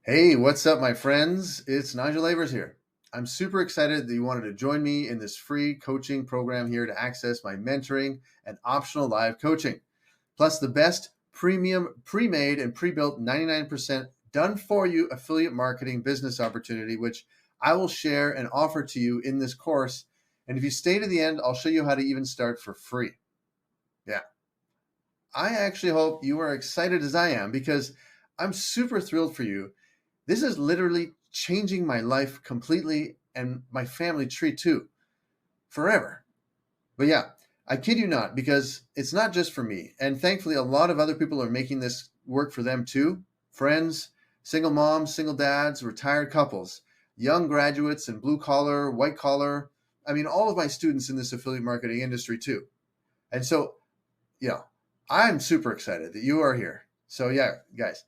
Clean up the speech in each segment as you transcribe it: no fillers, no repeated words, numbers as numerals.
Hey, what's up, my friends? It's Nigel Avers here. I'm super excited that you wanted to join me in this free coaching program here to access my mentoring and optional live coaching, plus the best premium pre-made and pre-built 99% done for you affiliate marketing business opportunity, which I will share and offer to you in this course. And if you stay to the end, I'll show you how to even start for free. Yeah. I actually hope you are excited as I am because I'm super thrilled for you. This is literally changing my life completely and my family tree too, forever. But yeah, I kid you not, because it's not just for me. And thankfully, a lot of other people are making this work for them too. Friends, single moms, single dads, retired couples, young graduates and blue collar, white collar. I mean, all of my students in this affiliate marketing industry too. And so, yeah, I'm super excited that you are here. So, yeah, guys,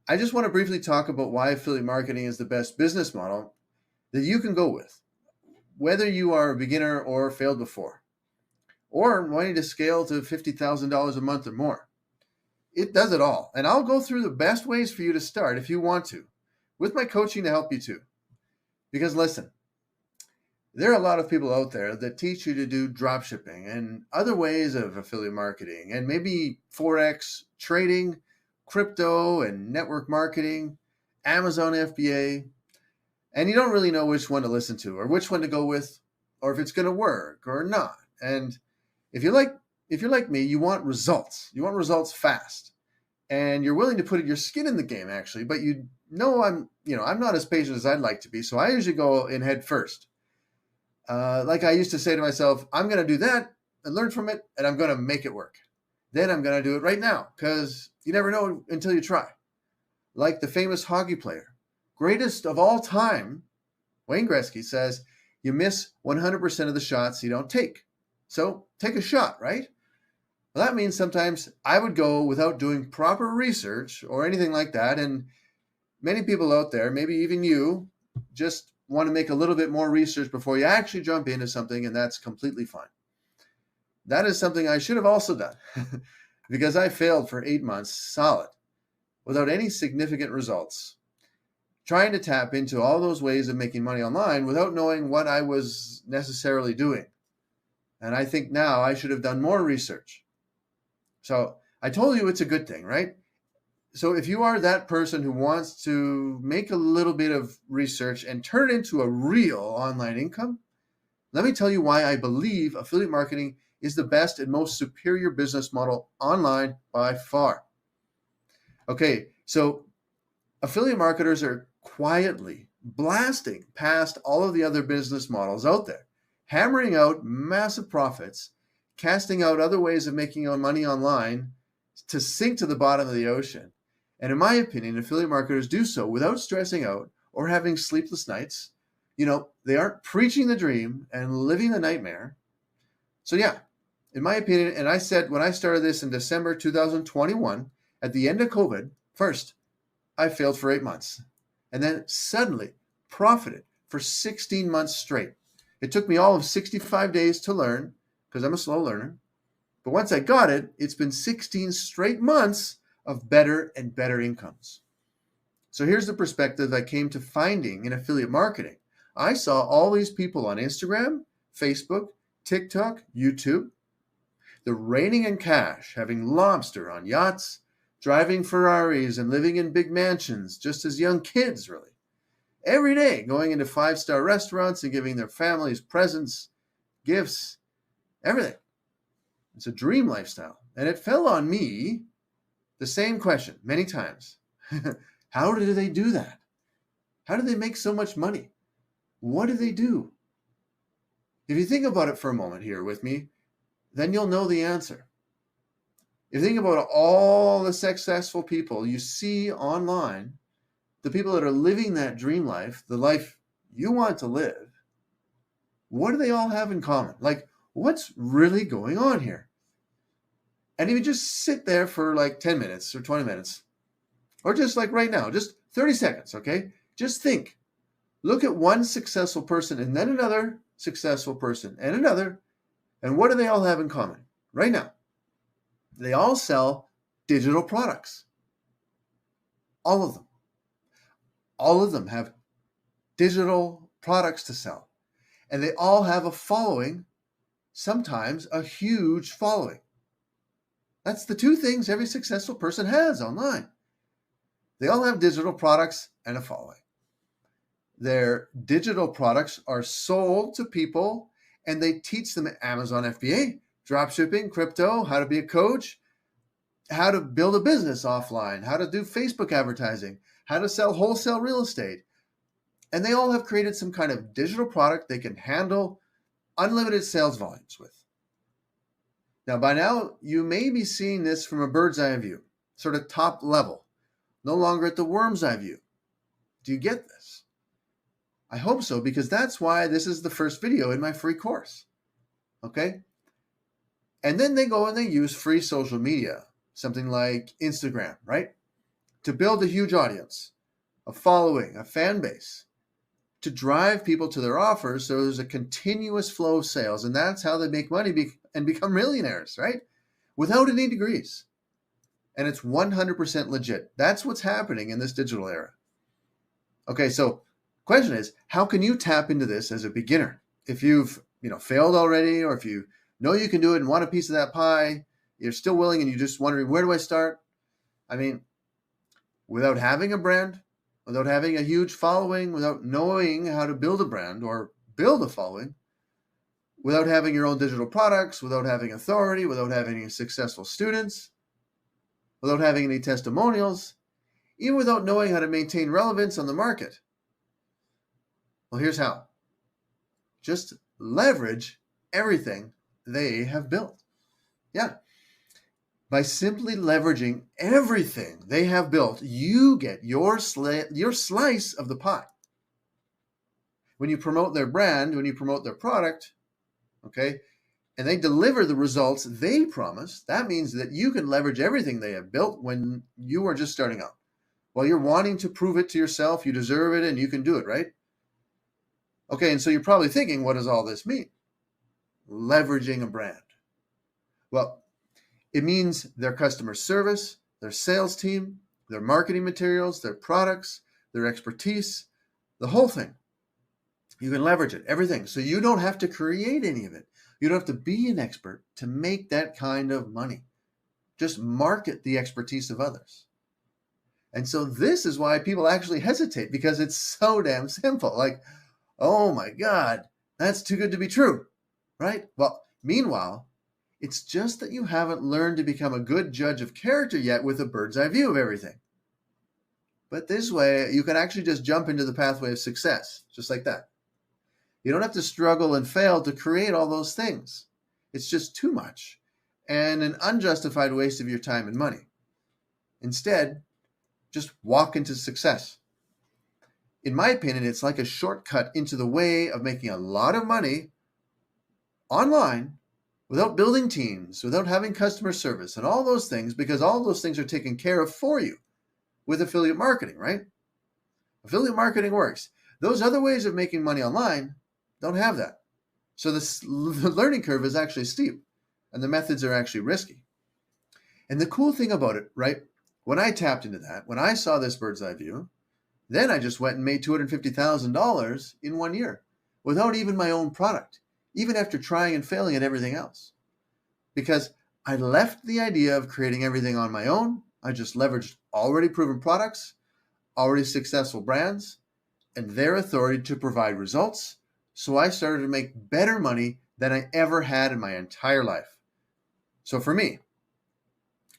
I just want to briefly talk about why affiliate marketing is the best business model that you can go with, whether you are a beginner or failed before, or wanting to scale to $50,000 a month or more. It does it all. And I'll go through the best ways for you to start if you want to, with my coaching to help you too. Because listen, there are a lot of people out there that teach you to do drop shipping and other ways of affiliate marketing, and maybe Forex, trading, crypto, and network marketing, Amazon FBA, and you don't really know which one to listen to or which one to go with or if it's going to work or not. And if you're like if you're like me, you want results. You want results fast. And you're willing to put your skin in the game actually, but you know I'm not as patient as I'd like to be, so I usually go in head first. Like I used to say to myself, I'm going to do that and learn from it, and I'm going to make it work. Then I'm going to do it right now because you never know until you try. Like the famous hockey player, greatest of all time, Wayne Gretzky, says, you miss 100% of the shots you don't take. So take a shot, right? Well, that means sometimes I would go without doing proper research or anything like that. And many people out there, maybe even you, just want to make a little bit more research before you actually jump into something, and that's completely fine. That is something I should have also done because I failed for 8 months solid without any significant results, trying to tap into all those ways of making money online without knowing what I was necessarily doing. And I think now I should have done more research. So I told you it's a good thing, right? So if you are that person who wants to make a little bit of research and turn it into a real online income, let me tell you why I believe affiliate marketing is the best and most superior business model online by far. Okay, so affiliate marketers are quietly blasting past all of the other business models out there, hammering out massive profits, casting out other ways of making money online to sink to the bottom of the ocean. And in my opinion, affiliate marketers do so without stressing out or having sleepless nights. They aren't preaching the dream and living the nightmare. So, yeah, in my opinion, and I said when I started this in December 2021, at the end of COVID, first, I failed for 8 months and then suddenly profited for 16 months straight. It took me all of 65 days to learn because I'm a slow learner. But once I got it, it's been 16 straight months of better and better incomes. So here's the perspective I came to finding in affiliate marketing. I saw all these people on Instagram, Facebook, TikTok, YouTube. They're raining in cash, having lobster on yachts, driving Ferraris and living in big mansions, just as young kids, really. Every day going into five-star restaurants and giving their families presents, gifts, everything. It's a dream lifestyle. And it fell on me the same question many times. How do they do that? How do they make so much money? What do they do? If you think about it for a moment here with me, then you'll know the answer. If you think about all the successful people you see online, the people that are living that dream life, the life you want to live, what do they all have in common? Like, what's really going on here? And if you just sit there for like 10 minutes or 20 minutes, or just like right now, just 30 seconds, okay? Just think. Look at one successful person and then another successful person and another. And what do they all have in common right now? They all sell digital products. All of them. All of them have digital products to sell, and they all have a following, sometimes a huge following. That's the two things every successful person has online. They all have digital products and a following. Their digital products are sold to people, and they teach them Amazon FBA, dropshipping, crypto, how to be a coach, how to build a business offline, how to do Facebook advertising, how to sell wholesale real estate. And they all have created some kind of digital product they can handle unlimited sales volumes with. Now, by now, you may be seeing this from a bird's eye view, sort of top level, no longer at the worm's eye view. Do you get this? I hope so, because that's why this is the first video in my free course. Okay? And then they go and they use free social media, something like Instagram, right? To build a huge audience, a following, a fan base, to drive people to their offers so there's a continuous flow of sales. And that's how they make money and become millionaires, right? Without any degrees. And it's 100% legit. That's what's happening in this digital era. Okay, so question is, how can you tap into this as a beginner? If you've failed already, or if you know you can do it and want a piece of that pie, you're still willing and you're just wondering, where do I start? I mean, without having a brand, without having a huge following, without knowing how to build a brand or build a following, without having your own digital products, without having authority, without having any successful students, without having any testimonials, even without knowing how to maintain relevance on the market. Well, here's how. Just leverage everything they have built. Yeah. By simply leveraging everything they have built, you get your slice of the pie. When you promote their brand, when you promote their product, okay, and they deliver the results they promise, that means that you can leverage everything they have built when you are just starting out. While you're wanting to prove it to yourself, you deserve it and you can do it, right? Okay, and so you're probably thinking, what does all this mean? Leveraging a brand. Well, it means their customer service, their sales team, their marketing materials, their products, their expertise, the whole thing. You can leverage it, everything. So you don't have to create any of it. You don't have to be an expert to make that kind of money. Just market the expertise of others. And so this is why people actually hesitate, because it's so damn simple. Like, oh my God, that's too good to be true, right? Well, meanwhile, it's just that you haven't learned to become a good judge of character yet with a bird's eye view of everything. But this way, you can actually just jump into the pathway of success, just like that. You don't have to struggle and fail to create all those things. It's just too much and an unjustified waste of your time and money. Instead, just walk into success. In my opinion, it's like a shortcut into the way of making a lot of money online without building teams, without having customer service and all those things, because all those things are taken care of for you with affiliate marketing, right? Affiliate marketing works. Those other ways of making money online don't have that. So the learning curve is actually steep and the methods are actually risky. And the cool thing about it, right? When I tapped into that, when I saw this bird's eye view, then I just went and made $250,000 in 1 year without even my own product, even after trying and failing at everything else. Because I left the idea of creating everything on my own. I just leveraged already proven products, already successful brands, and their authority to provide results. So I started to make better money than I ever had in my entire life. So for me,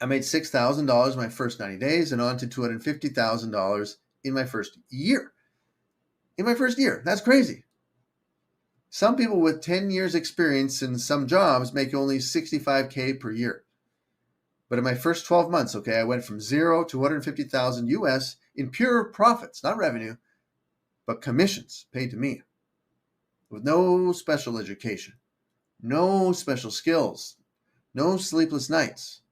I made $6,000 my first 90 days and on to $250,000 in my first year. In my first year. That's crazy. Some people with 10 years experience in some jobs make only $65K per year. But in my first 12 months, okay, I went from zero to 250,000 US in pure profits, not revenue, but commissions paid to me with no special education, no special skills, no sleepless nights,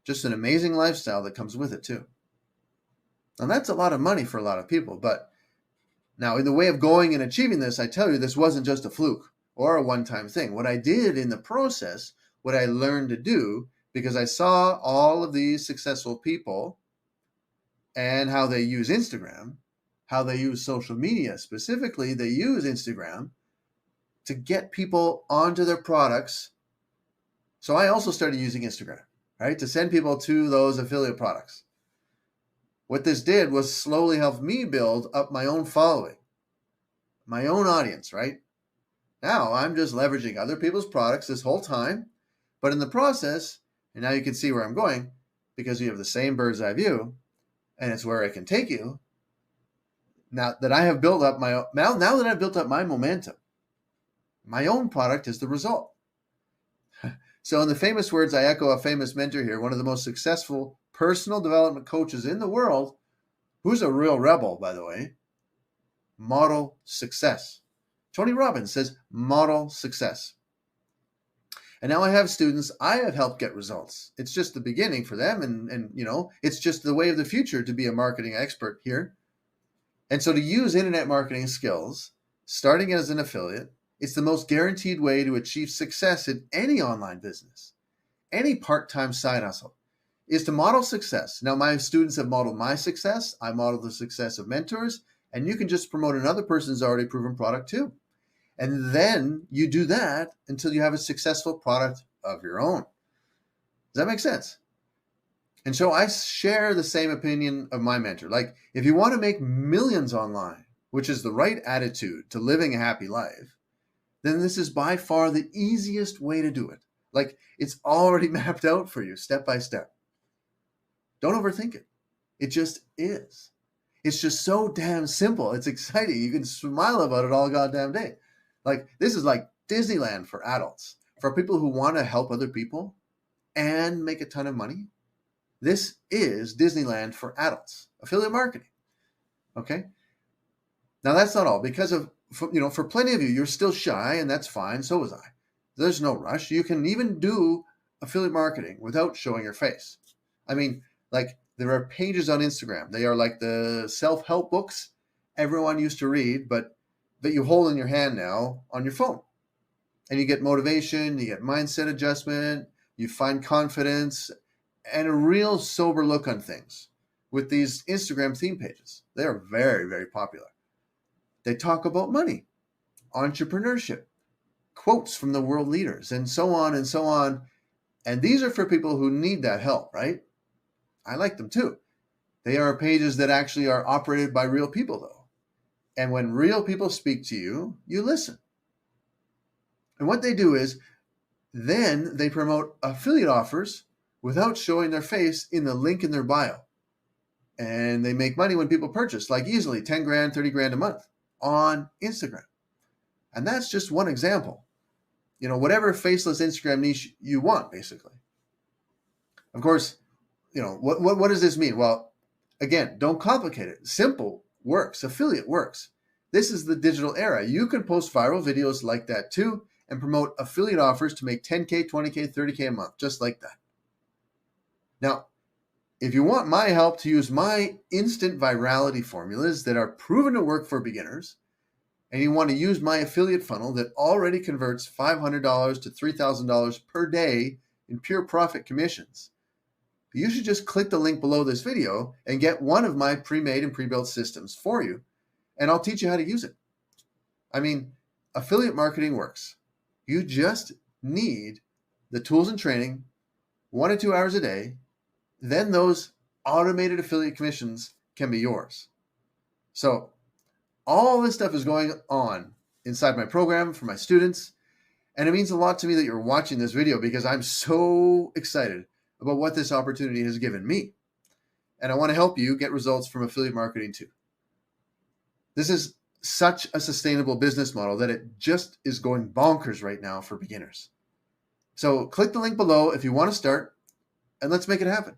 just an amazing lifestyle that comes with it too. And that's a lot of money for a lot of people. But now in the way of going and achieving this, I tell you, this wasn't just a fluke or a one-time thing. What I did in the process, what I learned to do, because I saw all of these successful people and how they use Instagram, how they use social media. Specifically, they use Instagram to get people onto their products. So I also started using Instagram, right, to send people to those affiliate products. What this did was slowly help me build up my own following, my own audience, right? Now I'm just leveraging other people's products this whole time, but in the process, and now you can see where I'm going, because you have the same bird's eye view, and it's where I can take you. Now that I've built up my momentum, my own product is the result. So in the famous words, I echo a famous mentor here, one of the most successful personal development coaches in the world, who's a real rebel, by the way. Model success. Tony Robbins says, model success. And now I have students I have helped get results. It's just the beginning for them. And it's just the way of the future to be a marketing expert here. And so to use internet marketing skills, starting as an affiliate, it's the most guaranteed way to achieve success in any online business, any part-time side hustle, is to model success. Now, my students have modeled my success. I model the success of mentors, and you can just promote another person's already proven product too. And then you do that until you have a successful product of your own. Does that make sense? And so I share the same opinion of my mentor. Like, if you want to make millions online, which is the right attitude to living a happy life, then this is by far the easiest way to do it. Like, it's already mapped out for you step by step. Don't overthink it. It just is. It's just so damn simple. It's exciting. You can smile about it all goddamn day. Like, this is like Disneyland for adults. For people who want to help other people and make a ton of money, this is Disneyland for adults. Affiliate marketing. Okay? Now, that's not all. Because of, for plenty of you, you're still shy, and that's fine. So was I. There's no rush. You can even do affiliate marketing without showing your face. I mean, like, there are pages on Instagram. They are like the self-help books everyone used to read, but that you hold in your hand now on your phone. And you get motivation, you get mindset adjustment, you find confidence, and a real sober look on things with these Instagram theme pages. They are very, very popular. They talk about money, entrepreneurship, quotes from the world leaders, and so on and so on. And these are for people who need that help, right? I like them too. They are pages that actually are operated by real people, though. And when real people speak to you, you listen. And what they do is then they promote affiliate offers without showing their face in the link in their bio. And they make money when people purchase, like easily 10 grand, 30 grand a month on Instagram. And that's just one example. Whatever faceless Instagram niche you want, basically. Of course, what does this mean? Well, again, don't complicate it. Simple works. Affiliate works. This is the digital era. You can post viral videos like that too and promote affiliate offers to make 10K, 20K, 30K a month, just like that. Now, if you want my help to use my instant virality formulas that are proven to work for beginners, and you want to use my affiliate funnel that already converts $500 to $3,000 per day in pure profit commissions, you should just click the link below this video and get one of my pre-made and pre-built systems for you, and I'll teach you how to use it. I mean, affiliate marketing works. You just need the tools and training, 1 to 2 hours a day. Then those automated affiliate commissions can be yours. So all this stuff is going on inside my program for my students. And it means a lot to me that you're watching this video, because I'm so excited about what this opportunity has given me. And I want to help you get results from affiliate marketing too. This is such a sustainable business model that it just is going bonkers right now for beginners. So click the link below if you want to start, and let's make it happen.